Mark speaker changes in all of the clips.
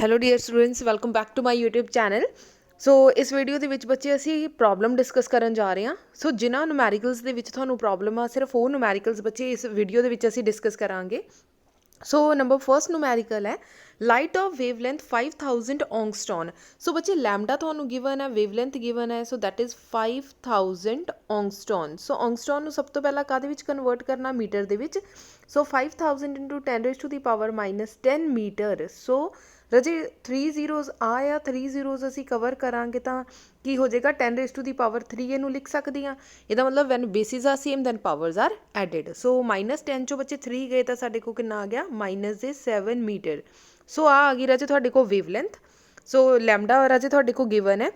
Speaker 1: Hello dear students, welcome back to my YouTube channel. So ਇਸ video ਦੇ ਵਿੱਚ ਬੱਚੇ ਅਸੀਂ ਪ੍ਰੋਬਲਮ ਡਿਸਕਸ ਕਰਨ ਜਾ ਰਹੇ ਹਾਂ। ਸੋ ਜਿਨ੍ਹਾਂ ਨੂਮੈਰੀਕਲਸ ਦੇ ਵਿੱਚ ਤੁਹਾਨੂੰ ਪ੍ਰੋਬਲਮ ਆ, ਸਿਰਫ ਉਹ ਨੂਮੈਰੀਕਲਸ ਬੱਚੇ ਇਸ ਵੀਡੀਓ ਦੇ ਵਿੱਚ ਅਸੀਂ ਡਿਸਕਸ ਕਰਾਂਗੇ। ਸੋ ਨੰਬਰ ਫਸਟ ਨੂਮੈਰੀਕਲ ਹੈ ਲਾਈਟ ਆਫ ਵੇਵਲੈਂਥ 5000 ਔਂਗਸਟੋਨ। ਸੋ ਬੱਚੇ ਲੈਮਡਾ ਤੁਹਾਨੂੰ ਗਿਵਨ ਹੈ, ਵੇਵਲੈਂਥ ਗਿਵਨ ਹੈ, ਸੋ ਦੈਟ ਇਜ਼ 5000 ਔਂਗਸਟੋਨ। ਸੋ ਔਂਗਸਟੋਨ ਨੂੰ ਸਭ ਤੋਂ ਪਹਿਲਾਂ ਕਾਹਦੇ ਵਿੱਚ ਕਨਵਰਟ ਕਰਨਾ? ਮੀਟਰ ਦੇ ਵਿੱਚ। ਸੋ 5000 ਇੰਟੂ 10⁻⁻10 ਮੀਟਰ। ਸੋ ਰਾਜੇ 3 ਜ਼ੀਰੋਜ਼ ਆ 3 ਜ਼ੀਰੋਜ਼ ਅਸੀਂ ਕਵਰ ਕਰਾਂਗੇ ਤਾਂ ਕੀ ਹੋ ਜਾਏਗਾ? 10⁻3 ਇਹਨੂੰ ਲਿਖ ਸਕਦੀ ਹਾਂ। ਇਹਦਾ ਮਤਲਬ when bases are same then powers are added. So -10 ਚੋਂ ਬੱਚੇ 3 ਗਏ ਤਾਂ ਸਾਡੇ ਕੋਲ ਕਿੰਨਾ ਆ ਗਿਆ? -7 ਮੀਟਰ। ਸੋ ਆ ਗਈ ਰਾਜੇ ਤੁਹਾਡੇ ਕੋਲ ਵੇਵਲੈਂਥ। ਸੋ ਲੈਮਡਾ ਰਾਜੇ ਤੁਹਾਡੇ ਕੋਲ ਗਿਵਨ ਹੈ।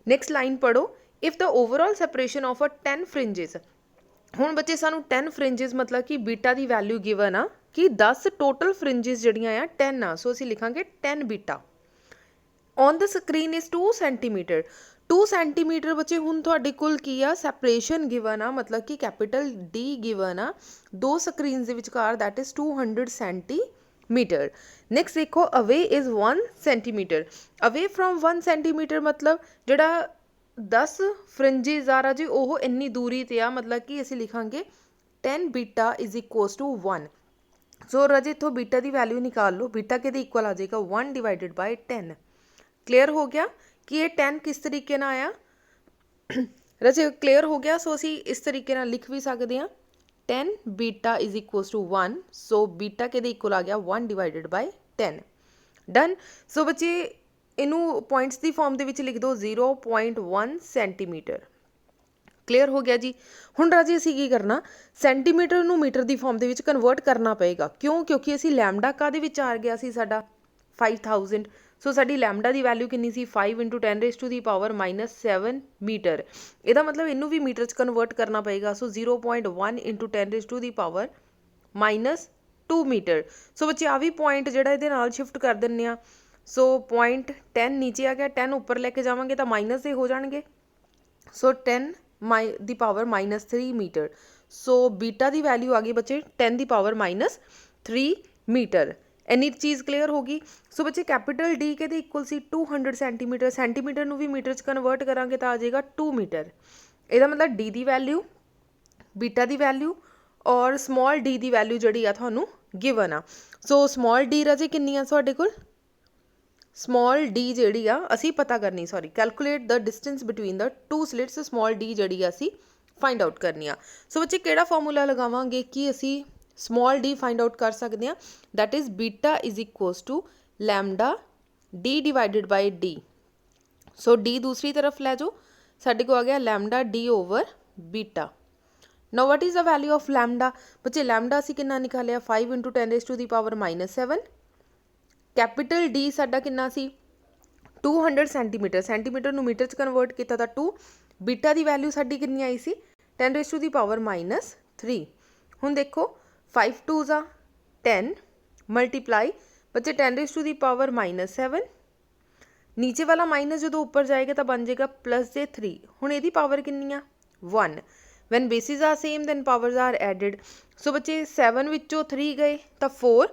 Speaker 1: ਨੈਕਸਟ ਲਾਈਨ ਪੜ੍ਹੋ, if the overall separation of a 10 fringes. ਹੁਣ ਬੱਚੇ ਸਾਨੂੰ 10 ਫਰਿੰਜਿਸ ਮਤਲਬ ਕਿ ਬੀਟਾ ਦੀ ਵੈਲਿਊ ਗਿਵਨ ਆ ਕਿ 10 ਟੋਟਲ ਫਰਿੰਜਿਸ ਜਿਹੜੀਆਂ ਆ 10 ਆ। ਸੋ ਅਸੀਂ ਲਿਖਾਂਗੇ 10 beta. On the screen is 2 centimetre. 2 centimetre ਬੱਚੇ ਹੁਣ ਤੁਹਾਡੇ ਕੋਲ ਕੀ ਆ? ਸੈਪਰੇਸ਼ਨ ਗਿਵਨ ਆ, ਮਤਲਬ ਕਿ ਕੈਪੀਟਲ D ਗਿਵਨ ਆ ਦੋ ਸਕਰੀਨਸ ਦੇ ਵਿਚਕਾਰ, ਦੈਟ ਇਜ਼ 200 ਸੈਂਟੀਮੀਟਰ। ਨੈਕਸਟ ਦੇਖੋ, ਅਵੇ ਇਜ਼ 1 ਸੈਂਟੀਮੀਟਰ। ਅਵੇ ਫਰੋਮ 1 ਸੈਂਟੀਮੀਟਰ ਮਤਲਬ ਜਿਹੜਾ 10 ਫਰਿੰਜਿਸ ਆ ਰਾਜੇ ਉਹ ਇੰਨੀ ਦੂਰੀ ਤੇ ਆ, ਮਤਲਬ ਕਿ ਅਸੀਂ ਲਿਖਾਂਗੇ 10 ਬੀਟਾ ਇਜ਼ ਇਕੁਅਲਸ ਟੂ 1। ਸੋ ਰਾਜੇ ਇੱਥੋਂ ਬੀਟਾ ਦੀ ਵੈਲਿਊ ਨਿਕਾਲ ਲਓ। ਬੀਟਾ ਕਿਹਦੇ ਇਕੁਅਲ ਆ ਜਾਏਗਾ? 1 ਡਿਵਾਈਡਡ ਬਾਈ 10। ਕਲੀਅਰ ਹੋ ਗਿਆ ਕਿ ਇਹ 10 ਕਿਸ ਤਰੀਕੇ ਨਾਲ ਆਇਆ? ਰਾਜੇ ਕਲੀਅਰ ਹੋ ਗਿਆ। ਸੋ ਅਸੀਂ ਇਸ ਤਰੀਕੇ ਨਾਲ ਲਿਖ ਵੀ ਸਕਦੇ ਹਾਂ 10 ਬੀਟਾ ਇਜ਼ ਇਕੁਅਲਸ ਟੂ 1। ਸੋ ਬੀਟਾ ਕਿਹਦੇ ਇਕੁਅਲ ਆ ਗਿਆ? 1 ਡਿਵਾਈਡਡ ਬਾਈ 10। ਡਨ। ਸੋ ਬੱਚੇ ਇਹਨੂੰ ਪੁਆਇੰਟਸ ਦੀ ਫਾਰਮ ਦੇ ਵਿੱਚ ਲਿਖ ਦਿਓ 0.1 ਸੈਂਟੀਮੀਟਰ। ਕਲੀਅਰ ਹੋ ਗਿਆ ਜੀ। ਹੁਣ ਰਾਜੇ ਅਸੀਂ ਕੀ ਕਰਨਾ? ਸੈਂਟੀਮੀਟਰ ਨੂੰ ਮੀਟਰ ਦੀ ਫਾਰਮ ਦੇ ਵਿੱਚ ਕਨਵਰਟ ਕਰਨਾ ਪਏਗਾ। ਕਿਉਂ? ਕਿਉਂਕਿ ਅਸੀਂ ਲੈਮਡਾ ਕਾਹਦੇ ਵਿੱਚ ਆ ਗਿਆ ਸੀ? ਸਾਡਾ 5000। ਸੋ ਸਾਡੀ ਲੈਮਡਾ ਦੀ ਵੈਲਿਊ ਕਿੰਨੀ ਸੀ? 5 ਇੰਟੂ 10⁻⁻7 ਮੀਟਰ। ਇਹਦਾ ਮਤਲਬ ਇਹਨੂੰ ਵੀ ਮੀਟਰ 'ਚ ਕਨਵਰਟ ਕਰਨਾ ਪਏਗਾ। ਸੋ 0.1 ਇੰਟੂ 10⁻⁻2 ਮੀਟਰ। ਸੋ ਬੱਚੇ ਆ ਵੀ ਪੁਆਇੰਟ ਜਿਹੜਾ ਇਹਦੇ ਨਾਲ ਸ਼ਿਫਟ ਕਰ ਦਿੰਦੇ ਆ। ਸੋ ਪੁਆਇੰਟ 10 ਨੀਚੇ ਆ ਗਿਆ, 10 ਉੱਪਰ ਲੈ ਕੇ ਜਾਵਾਂਗੇ ਤਾਂ ਮਾਈਨਸ ਦੇ ਹੋ ਜਾਣਗੇ। ਸੋ 10⁻³ ਮੀਟਰ। ਸੋ ਬੀਟਾ ਦੀ ਵੈਲਿਊ ਆ ਗਈ ਬੱਚੇ 10⁻³ ਮੀਟਰ। ਇੰਨੀ ਚੀਜ਼ ਕਲੀਅਰ ਹੋ ਗਈ। ਸੋ ਬੱਚੇ ਕੈਪੀਟਲ D ਕਿਹਦੇ ਇਕੁਅਲ ਸੀ? 200 ਸੈਂਟੀਮੀਟਰ। ਸੈਂਟੀਮੀਟਰ ਨੂੰ ਵੀ ਮੀਟਰ 'ਚ ਕਨਵਰਟ ਕਰਾਂਗੇ ਤਾਂ ਆ ਜਾਏਗਾ 2 ਮੀਟਰ। ਇਹਦਾ ਮਤਲਬ D ਦੀ ਵੈਲਿਊ, ਬੀਟਾ ਦੀ ਵੈਲਿਊ ਔਰ ਸਮਾਲ d ਦੀ ਵੈਲਿਊ ਜਿਹੜੀ ਆ ਤੁਹਾਨੂੰ ਗਿਵਨ ਆ। ਸੋ ਸਮਾਲ d ਰਾਜੇ ਕਿੰਨੀ ਆ ਤੁਹਾਡੇ ਕੋਲ? ਸਮਾਲ d ਜਿਹੜੀ ਆ ਅਸੀਂ ਪਤਾ ਕਰਨੀ, calculate the distance between the to slits. Small d ਜਿਹੜੀ ਆ ਅਸੀਂ ਫਾਈਂਡ ਆਊਟ ਕਰਨੀ ਆ। ਸੋ ਬੱਚੇ ਕਿਹੜਾ ਫਾਰਮੂਲਾ ਲਗਾਵਾਂਗੇ ਕਿ ਅਸੀਂ ਸਮਾਲ d ਫਾਈਂਡ ਆਊਟ ਕਰ ਸਕਦੇ ਹਾਂ? That is beta is equals to lambda d divided by d। So d ਦੂਸਰੀ ਤਰਫ ਲੈ ਜਾਓ, ਸਾਡੇ ਕੋਲ ਆ ਗਿਆ lambda d over beta. Now what is the value of lambda? ਬੱਚੇ ਲੈਮਡਾ ਅਸੀਂ ਕਿੰਨਾ ਨਿਕਾਲਿਆ? 5 ਇੰਟੂ 10⁻⁻7। ਕੈਪੀਟਲ D ਸਾਡਾ ਕਿੰਨਾ ਸੀ? 200 ਸੈਂਟੀਮੀਟਰ। ਸੈਂਟੀਮੀਟਰ ਨੂੰ ਮੀਟਰ 'ਚ ਕਨਵਰਟ ਕੀਤਾ ਤਾਂ 2। ਬੀਟਾ ਦੀ ਵੈਲਿਊ ਸਾਡੀ ਕਿੰਨੀ ਆਈ ਸੀ? 10⁻⁻3। ਹੁਣ ਦੇਖੋ 5 2s ਆ 10 ਮਲਟੀਪਲਾਈ ਬੱਚੇ 10⁻⁻7। ਨੀਚੇ ਵਾਲਾ ਮਾਈਨਸ ਜਦੋਂ ਉੱਪਰ ਜਾਏਗਾ ਤਾਂ ਬਣ ਜਾਏਗਾ +3। ਹੁਣ ਇਹਦੀ ਪਾਵਰ ਕਿੰਨੀ ਆ? 1। When bases are same then powers are added. So ਬੱਚੇ 7 ਵਿੱਚੋਂ 3 ਗਏ ਤਾਂ 4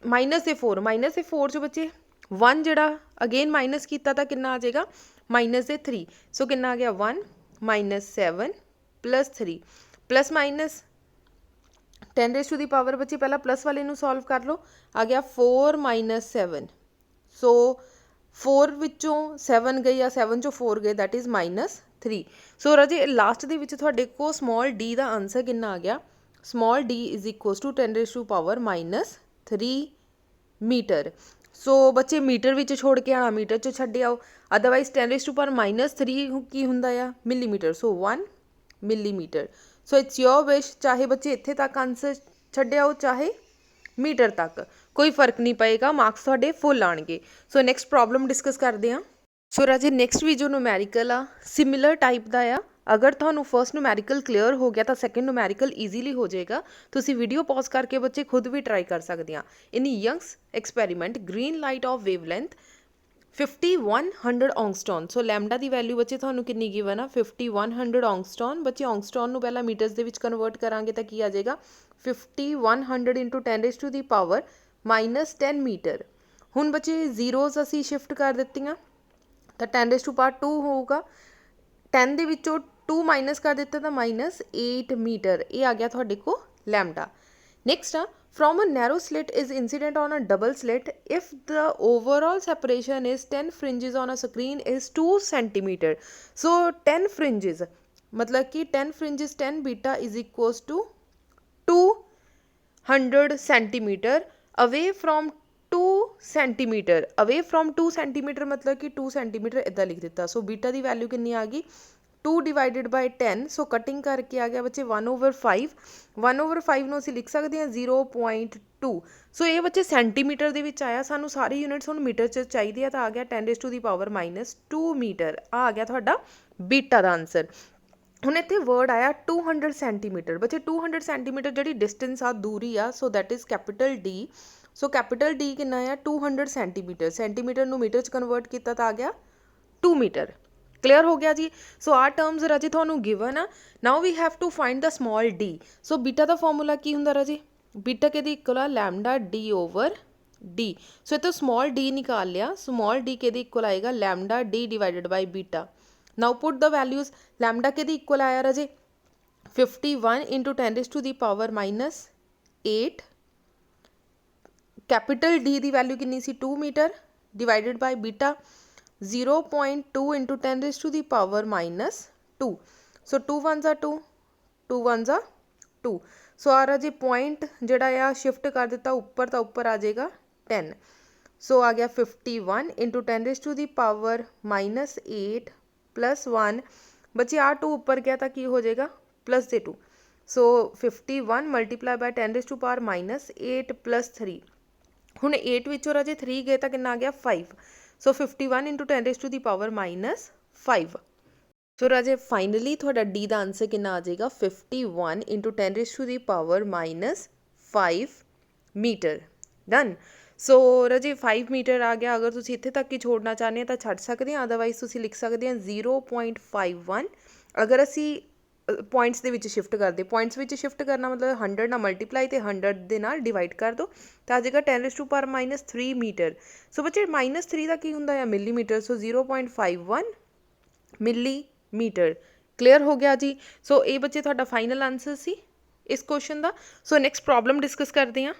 Speaker 1: -4 ਚੋਂ ਬੱਚੇ 1 ਜਿਹੜਾ ਅਗੇਨ ਮਾਈਨਸ ਕੀਤਾ ਤਾਂ ਕਿੰਨਾ ਆ ਜਾਏਗਾ? -3। ਸੋ ਕਿੰਨਾ ਆ ਗਿਆ? 1 -7 +3 ਪਲੱਸ ਮਾਈਨਸ 10⁻⁻, ਬੱਚੇ ਪਹਿਲਾਂ ਪਲੱਸ ਵਾਲੇ ਨੂੰ ਸੋਲਵ ਕਰ ਲਓ। ਆ ਗਿਆ 4 -7। ਸੋ 4 ਵਿੱਚੋਂ 7 ਗਏ ਜਾਂ 7 ਚੋਂ 4 ਗਏ, ਦੈਟ ਇਜ਼ -3। ਸੋ ਰਾਜੇ ਲਾਸਟ ਦੇ ਵਿੱਚ ਤੁਹਾਡੇ ਕੋਲ ਸਮਾਲ d ਦਾ ਆਂਸਰ ਕਿੰਨਾ ਆ ਗਿਆ? Small d is equals to 10⁻⁻3 metre. So ਬੱਚੇ ਮੀਟਰ ਵਿੱਚ ਛੋੜ ਕੇ ਆਉਣਾ, ਮੀਟਰ 'ਚ ਛੱਡ ਆਓ। ਅਦਰਵਾਈਜ਼ 10⁻⁻3 ਕੀ ਹੁੰਦਾ ਆ? Millimetre. So 1 millimetre. So it's your wish, ਚਾਹੇ ਬੱਚੇ ਇੱਥੇ ਤੱਕ ਆਂਸਰ ਛੱਡਿਆਓ ਚਾਹੇ ਮੀਟਰ ਤੱਕ, ਕੋਈ ਫਰਕ ਨਹੀਂ ਪਏਗਾ, ਮਾਰਕਸ ਤੁਹਾਡੇ ਫੁੱਲ ਆਉਣਗੇ। ਸੋ ਨੈਕਸਟ ਪ੍ਰੋਬਲਮ ਡਿਸਕਸ ਕਰਦੇ ਹਾਂ। ਸੋ ਰਾਜੇ ਨੈਕਸਟ ਵੀ ਜੋ ਨੂਮੈਰੀਕਲ ਆ ਸਿਮਿਲਰ ਟਾਈਪ ਦਾ ਆ। ਅਗਰ ਤੁਹਾਨੂੰ ਫਰਸਟ ਨੂਮੈਰੀਕਲ ਕਲੀਅਰ ਹੋ ਗਿਆ ਤਾਂ ਸੈਕਿੰਡ ਨੂਮੈਰੀਕਲ ਈਜ਼ੀਲੀ ਹੋ ਜਾਏਗਾ। ਤੁਸੀਂ ਵੀਡੀਓ ਪੌਜ਼ ਕਰਕੇ ਬੱਚੇ ਖੁਦ ਵੀ ਟਰਾਈ ਕਰ ਸਕਦੇ ਆ। In Young's experiment green light of wavelength 5100 angstrom. So lambda ਦੀ ਵੈਲਿਊ ਬੱਚੇ ਤੁਹਾਨੂੰ ਕਿੰਨੀ ਗਿਵਨ ਆ? 5100 ਔਂਗਸਟੋਨ। ਬੱਚੇ ਔਂਗਸਟੋਨ ਨੂੰ ਪਹਿਲਾਂ ਮੀਟਰਸ ਦੇ ਵਿੱਚ ਕਨਵਰਟ ਕਰਾਂਗੇ ਤਾਂ ਕੀ ਆ ਜਾਏਗਾ? 5100 ਇੰਟੂ 10⁻⁻10 ਮੀਟਰ। ਹੁਣ ਬੱਚੇ ਜ਼ੀਰੋਜ਼ ਅਸੀਂ ਸ਼ਿਫਟ ਕਰ ਦਿੱਤੀਆਂ ਤਾਂ 10⁻² ਹੋਊਗਾ। 10 ਦੇ ਵਿੱਚੋਂ 2 ਮਾਈਨਸ ਕਰ ਦਿੱਤਾ ਤਾਂ -8 ਮੀਟਰ, ਇਹ ਆ ਗਿਆ ਤੁਹਾਡੇ ਕੋਲ ਲੈਮਡਾ। ਨੈਕਸਟ ਆ from a narrow slit is incident on a double slit if the overall separation is 10 fringes on a screen is 2 centimeter. So 10 fringes मतलब कि 10 fringes 10 beta is equals to 200 centimeter away from 2 centimeter, away from 2 centimeter मतलब कि 2 centimeter इदा लिख दिता। So beta की value कितनी आ गई 2 डिवाइडेड बाय 10, सो कटिंग करके आ गया बच्चे 1/5। 1/5 ਨੂੰ ਅਸੀਂ ਲਿਖ ਸਕਦੇ ਹਾਂ 0.2। ਸੋ ਇਹ ਬੱਚੇ ਸੈਂਟੀਮੀਟਰ ਦੇ ਵਿੱਚ ਆਇਆ, ਸਾਨੂੰ ਸਾਰੀ ਯੂਨਿਟਸ ਹੁਣ ਮੀਟਰ 'ਚ ਚਾਹੀਦੀ ਆ ਤਾਂ ਆ ਗਿਆ 10⁻² ਮੀਟਰ। ਆ ਗਿਆ ਤੁਹਾਡਾ ਬੀਟਾ ਦਾ ਆਨਸਰ। ਹੁਣ ਇੱਥੇ ਵਰਡ ਆਇਆ 200 ਸੈਂਟੀਮੀਟਰ। ਬੱਚੇ 200 ਸੈਂਟੀਮੀਟਰ ਜਿਹੜੀ ਡਿਸਟੈਂਸ ਆ ਦੂਰੀ ਆ, so that is capital D. So capital D ਕਿੰਨਾ ਆ 200 ਸੈਂਟੀਮੀਟਰ। ਸੈਂਟੀਮੀਟਰ ਨੂੰ ਮੀਟਰ 'ਚ ਕਨਵਰਟ ਕੀਤਾ ਤਾਂ ਆ ਗਿਆ 2 ਮੀਟਰ। क्लियर हो गया जी। सो आ टर्म्स राजे थानू गिवन आ। Now we have to find the small d. So beta का फॉर्मूला की हुंदा राजे, बीटा के इक्वल आ lambda d over d. So इतो स्मॉल डी निकाल लिया। स्मॉल डी के इक्वल आएगा lambda d divided by beta. Now put the values. Lambda के इक्वल आया राजे 51 × 10⁻⁻8। कैपिटल डी की वैल्यू कितनी सी 2 metre divided by beta 0.2 × 10⁻²। So 2 1s are 2, 2 1s are 2। सो आ रहा जी पॉइंट जड़ा आ शिफ्ट कर दिता ऊपर, तो ऊपर आ जाएगा 10। सो आ गया 51 × 10⁻⁻8 + 1। बच्चे आ 2 ऊपर गया तो की हो जाएगा +2। सो 51 × 10⁻8 + 3। हुण 8 विचों राजे 3 गए तो कितना आ गया 5। सो 51 × 10⁻⁻5। सो राजे फाइनली थोड़ा डी का आंसर कितना आ जाएगा 51 × 10⁻5 मीटर। डन। सो राजे 5 मीटर आ गया। अगर तुसीं इत्थे तक ही छोड़ना चाहते हैं तो छड्ड सकते हैं, अदरवाइज तुसीं लिख सकते हैं 0.51। अगर असी पॉइंट्स के विच शिफ्ट करते, पॉइंट्स विच शिफ्ट करना मतलब 100 नाल मल्टीप्लाई तो 100 के नाल डिवाइड कर दो तो आ जाएगा 10⁻³ मीटर। सो बच्चे -3 का की हुंदा है मिलीमीटर। सो 0.51 मिलीमीटर। क्लीयर हो गया जी। सो ये बच्चे तुहाडा फाइनल आंसर सी इस क्वेश्चन का। सो नैक्सट प्रॉब्लम डिस्कस करते हैं।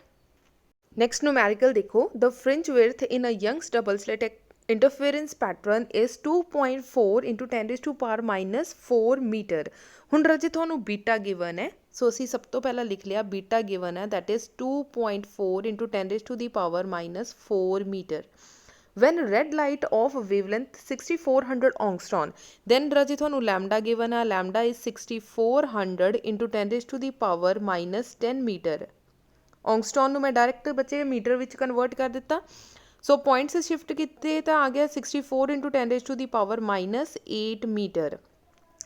Speaker 1: नैक्सट न्यूमैरिकल देखो, the fringe width in a Young's double slit interference pattern is 2.4 × 10⁻⁻4 metre. हुण राजे तुहानू बीटा गिवन है, सो असी सब तो पहला लिख लिया बीटा गिवन है that is 2.4 × 10⁻⁻4 metre. When red light of wavelength 6400 angstrom, then राजे तुहानू लैमडा गिवन है, लैमडा इज 6400 × 10⁻⁻10 मीटर। angstrom मैं डायरैक्ट बच्चे मीटर विच कन्वर्ट कर दिता। सो पॉइंट्स शिफ्ट किए तो आ गया 64 × 10⁻⁻8 मीटर।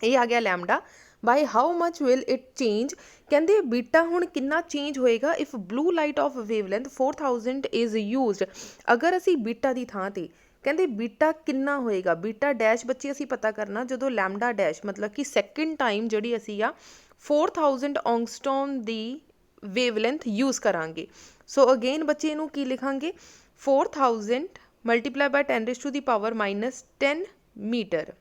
Speaker 1: ये आ गया lambda. By how much will it change, कहते बीटा हुण कितना चेंज होएगा if blue light of wavelength 4000 is used. अगर असी बीटा की थां ते कहते बीटा कितना होएगा, बीटा डैश बच्चे असी पता करना जो लैमडा डैश मतलब कि सैकेंड टाइम जी असी 4000 angstrom की वेवलेंथ यूज़ करांगे। सो अगेन बच्चे इनू की लिखांगे 4000 × 10⁻⁻10 मीटर।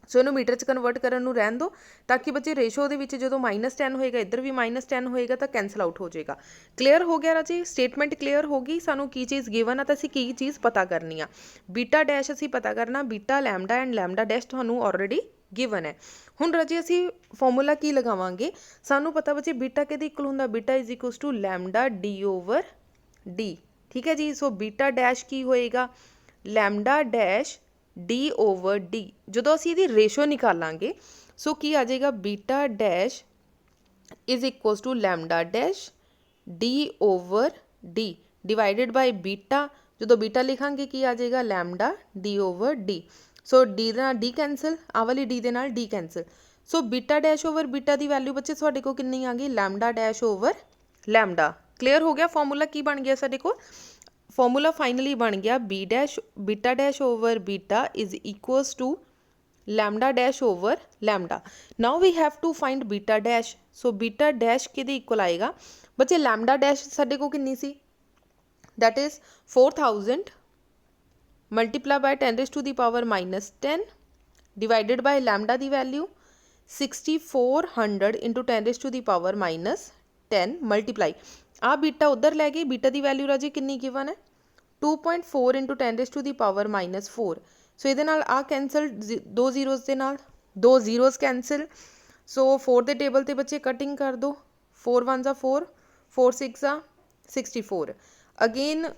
Speaker 1: सो इनू मीटर च कन्वर्ट करन नू रहन दो ताकि बच्चे रेशो दे विच जदों -10 होएगा इधर भी -10 होएगा तो कैंसल आउट हो जाएगा। क्लीयर हो गया राजे। स्टेटमेंट क्लीयर होगी। सानू की चीज़ गिवन है तो असीं की चीज़ पता करनी आ। बीटा डैश असीं पता करना, beta lambda and lambda dash तुहानू ऑलरेडी गिवन है। हुण राजे असीं फॉर्मूला की लगावांगे, सानू पता बच्चे बीटा किहदे इक्वल हुंदा, beta is equals to lambda d over d. ठीक है जी। सो बीटा डैश की होएगा lambda dash d over d. जो असी इहदी रेशो निकालांगे सो की आ जाएगा beta dash is equals to lambda dash d over d divided by beta. जो बीटा लिखांगे की आ जाएगा lambda d over d. So d दे नाल डी कैंसल, आ वाली डी दे नाल डी कैंसल। सो बीटा डैश ओवर बीटा की वैल्यू बच्चे तुहाडे कोल कितनी आ गई lambda dash over lambda. Clear हो गया। फॉर्मूला की बन गया साडे कोल, फॉर्मूला फाइनली बन गया B dash beta dash over beta is equals to lambda dash over lambda. Now we have to find beta dash. So beta dash के equal आएगा बच्चे लैमडा डैश साडे को कितनी सी that is 4000 multiply by 10 raised to the power minus 10 divided by lambda the value 6400 into 10 raised to the power minus 10 multiply ਆ beta उधर लै गए बीटा की वैल्यू राजे कितनी गिवन है 2.4 into 10 raise to the power minus 4 so ये आ cancel दो जीरोज़ के नाल दो जीरोज़ कैंसल सो 4 के टेबल ते बच्चे कटिंग कर दो 4 1 4 4 6 64 अगेन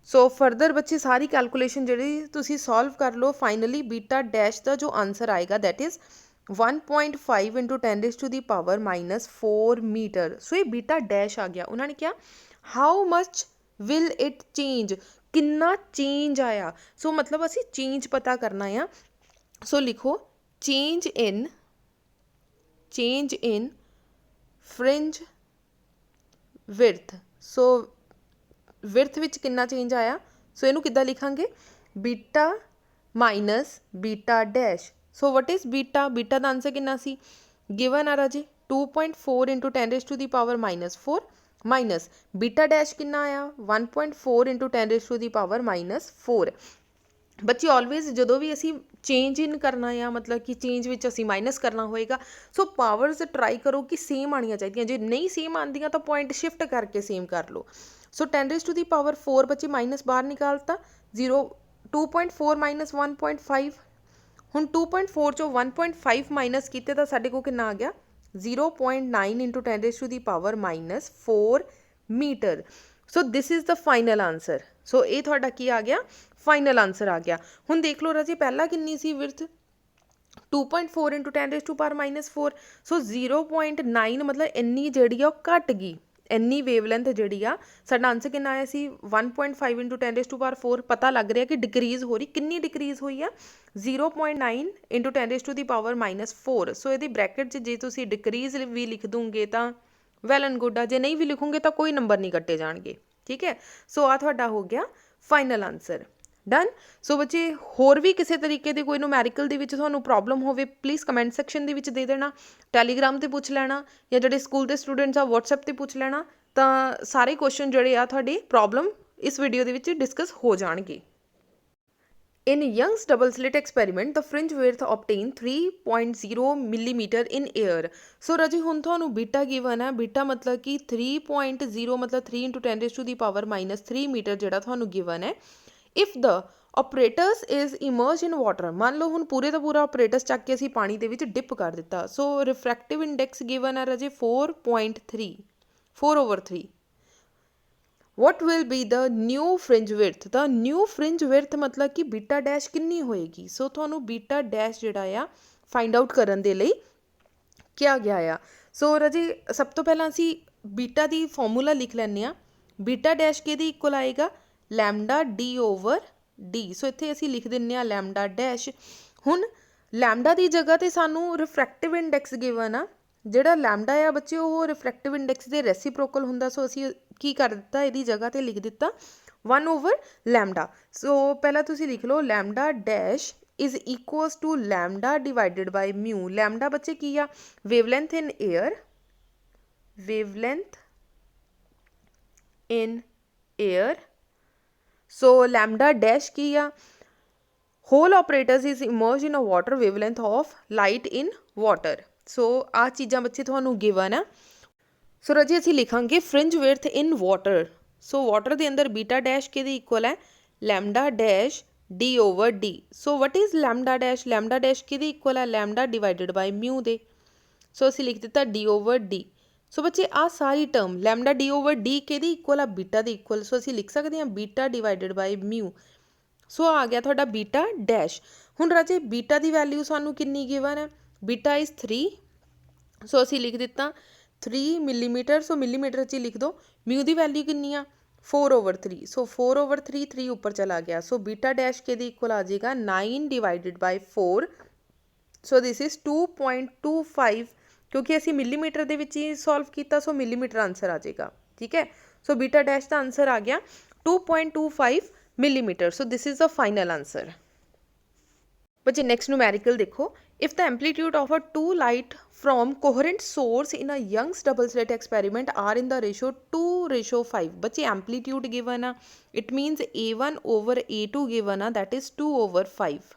Speaker 1: सो फरदर बच्चे सारी कैलकुलेशन जी तुसी सॉल्व कर लो फाइनली बीटा डैश का जो आंसर आएगा that is 1.5 into 10 raise to the power minus 4 metre so ये बीटा डैश आ गया उन्होंने क्या how much will it change कितना चेंज आया सो मतलब असी चेंज पता करना है सो लिखो चेंज इन फ्रिंज विर्थ सो विर्थ विच कितना चेंज आया सो इनू किद्दां लिखांगे beta minus beta dash so what is beta beta का आंसर कितना सी गिवन आ राजे 2.4 into 10 raise to the power minus 4 minus beta dash कितना आया 1.4 into 10 raise to the power minus 4 बच्चे ऑलवेज जो भी असी चेंज इन करना है मतलब कि चेंज विच असी माइनस करना होएगा सो पावर्स ट्राई करो कि सेम आनिया चाहिए जो नहीं सेम आंदियां तो पॉइंट शिफ्ट करके सेम कर लो सो 10 रेस टू दी पावर 4 बच्चे माइनस बाहर निकालता 2.4 माइनस 1.5 हुण 2.4 चो 1.5 माइनस किते तो साडे को कितना आ गया 0.9 into 10 raise to the power minus 4 metre so this is the final answer so ये तुहाडा की आ गया फाइनल आंसर आ गया हुण देख लो राजी पहला कितनी सी width 2.4 into 10 raise to power minus 4 so 0.9 मतलब इन्नी जिहड़ी घट गई इन्नी वेवलेंथ जिहड़ी आ साडा आंसर कितना आया सी 1.5 इंटू 10 रेस टू पावर 4 पता लग रहा कि डिक्रीज़ हो रही कितनी डिक्रीज़ हुई है 0.9 into 10 raise to the power minus 4 so ये ब्रैकेट जे तुसी डिक्रीज़ भी लिख दोगे तो वैल एंड गुड आ जे नहीं भी लिखोगे तो कोई नंबर नहीं कट्टे जाएंगे ठीक है सो आ तुहाडा हो गया फाइनल आंसर डन सो बच्चे होर भी किसी तरीके की कोई न्यूमैरिकल दे विच तुहानूं प्रॉब्लम होवे प्लीज़ कमेंट सैक्शन दे विच दे देना टैलीग्राम ते पूछ लेना या जिहड़े स्कूल के स्टूडेंट्स आ व्हाट्सएप ते पूछ लेना तो सारे क्वेश्चन जिहड़े आ तुहाडे प्रॉब्लम इस वीडियो दे विच डिस्कस हो जाणगे In Young's double slit experiment, the fringe width obtained 3.0 millimeter in air. So राजी हुण तुहानू बीटा गिवन है बीटा मतलब कि 3.0 मतलब 3 into 10 raise to the power minus 3 metre जिहड़ा तुहानू गिवन है if the operators is emerge in water मान लो हुण पूरे का पूरा ऑपरेटर्स चक के असीं पानी दे विच डिप कर दिता सो रिफ्रैक्टिव इंडेक्स गिवन है राजे 4.3 4/3 what will be the new fringe width the new fringe width मतलब कि बीटा डैश कितनी होएगी सो तुहानू बीटा डैश जिहड़ा आ फाइंड आउट करन दे लई क्या गया आ सो राजी सब तो पहला असी बीटा दी फॉर्मूला लिख लैंदे आ बीटा डैश किहदे इक्वल आएगा लैमडा डी ओवर डी सो इत्थे असी लिख दिंदे आ लैमडा डैश हुण लैमडा दी जगह ते सानू रिफ्रैक्टिव इंडेक्स गिवन आ जिहड़ा लैमडा आ बच्चे वो रिफ्रैक्टिव इंडेक्स दे रेसिप्रोकल हुंदा सो असी की कर दिता इहदी जगह ते लिख दिता 1 ओवर लैमडा सो पहला तुसी लिख लो lambda dash is equals to lambda divided by mu lambda बच्चे की आ wavelength in air so lambda dash की आ whole operators is emerge in a water wavelength of light in water so आ चीज़ां बच्चे तुहानू गिवन है सो राजी असी लिखांगे fringe width in water so water के अंदर बीटा डैश के इक्वल है lambda dash d over d so what is lambda dash के इक्वल है लैमडा डिवाइडेड बाय म्यू दे सो असी लिख दिता डी ओवर डी सो बच्चे आ सारी term lambda d over d के इक्वल है बीटा के इक्वल सो असी लिख सकते हैं beta divided by mu so आ गया थोड़ा बीटा डैश हुण राजे बीटा की वैल्यू सानू कितनी गिवन है बीटा इज़ 3 सो असी लिख दिता 3 मिलीमीटर सो मिलीमीटर च लिख दो म्यू की वैल्यू कितनी आ 4/3 सो 4/3 3 ऊपर चला गया सो बीटा डैश के इक्वल आ जाएगा 9 divided by 4 so this is 2.25 क्योंकि असी मिलीमीटर के विच ही सॉल्व किया सो मिलीमीटर आंसर आ जाएगा ठीक है सो बीटा डैश का आंसर आ गया 2.25 millimetre so this is the final answer बच्चे नेक्स्ट न्यूमेरिकल देखो, if the amplitude of a two light from coherent source in a Young's double slit experiment are in the ratio 2:5। बच्चे amplitude given आ, it means A1 over A2 given आ, that is 2/5।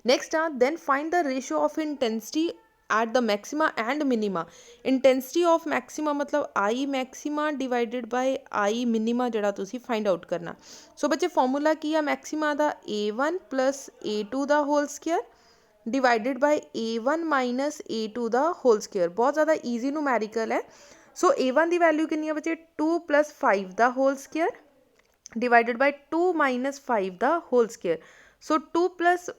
Speaker 1: Next आ, then find the ratio of intensity at the maxima and minima. Intensity of maxima मतलब I maxima divided by I minima ਜਿਹੜਾ ਤੁਸੀਂ find out करना। So बच्चे formula की आ maxima ਦਾ A1 + A2 ਦਾ whole square divided by A1 - A2 ਦਾ होल स्केयर। बहुत ज़्यादा ईजी ਨੂਮੈਰੀਕਲ है। सो A1 ਦੀ वैल्यू कितनी है बच्चे 2 + 5 ਦਾ होल स्केयर डिवाइडेड बाय 2 - 5 ਦਾ होल स्केयर। सो 2 +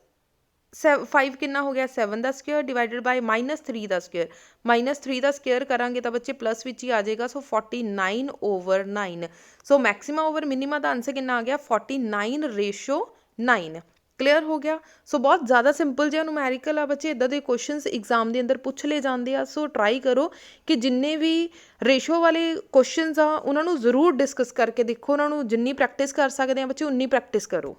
Speaker 1: 5 कितना हो गया 7 ਦਾ ਸਕੁਅਰ डिवाइडेड बाय -3 ਦਾ ਸਕੁਅਰ। -3 ਦਾ ਸਕੁਅਰ ਕਰਾਂਗੇ ਤਾਂ ਬੱਚੇ ਪਲੱਸ ਵਿੱਚ ਹੀ ਆ ਜਾਏਗਾ। So 49/9। So maxima over minima ਦਾ ਆਂਸਰ ਕਿੰਨਾ ਆ ਗਿਆ 49:9। ਕਲੀਅਰ ਹੋ ਗਿਆ। ਸੋ ਬਹੁਤ ਜ਼ਿਆਦਾ ਸਿੰਪਲ ਜਿਹਾ ਨੂਮੈਰੀਕਲ ਆ ਬੱਚੇ, ਇੱਦਾਂ ਦੇ ਕੁਐਸਚਨਸ ਐਗਜ਼ਾਮ ਦੇ ਅੰਦਰ ਪੁੱਛ ਲਏ ਜਾਂਦੇ ਆ। ਸੋ ਟਰਾਈ ਕਰੋ ਕਿ ਜਿੰਨੇ ਵੀ ਰੇਸ਼ੋ ਵਾਲੇ ਕੁਐਸਚਨਸ ਆ ਉਹਨਾਂ ਨੂੰ ਜ਼ਰੂਰ ਡਿਸਕਸ ਕਰਕੇ ਦੇਖੋ, ਉਹਨਾਂ ਨੂੰ ਜਿੰਨੀ ਪ੍ਰੈਕਟਿਸ ਕਰ ਸਕਦੇ ਆ ਬੱਚੇ ਉਨੀ ਪ੍ਰੈਕਟਿਸ ਕਰੋ।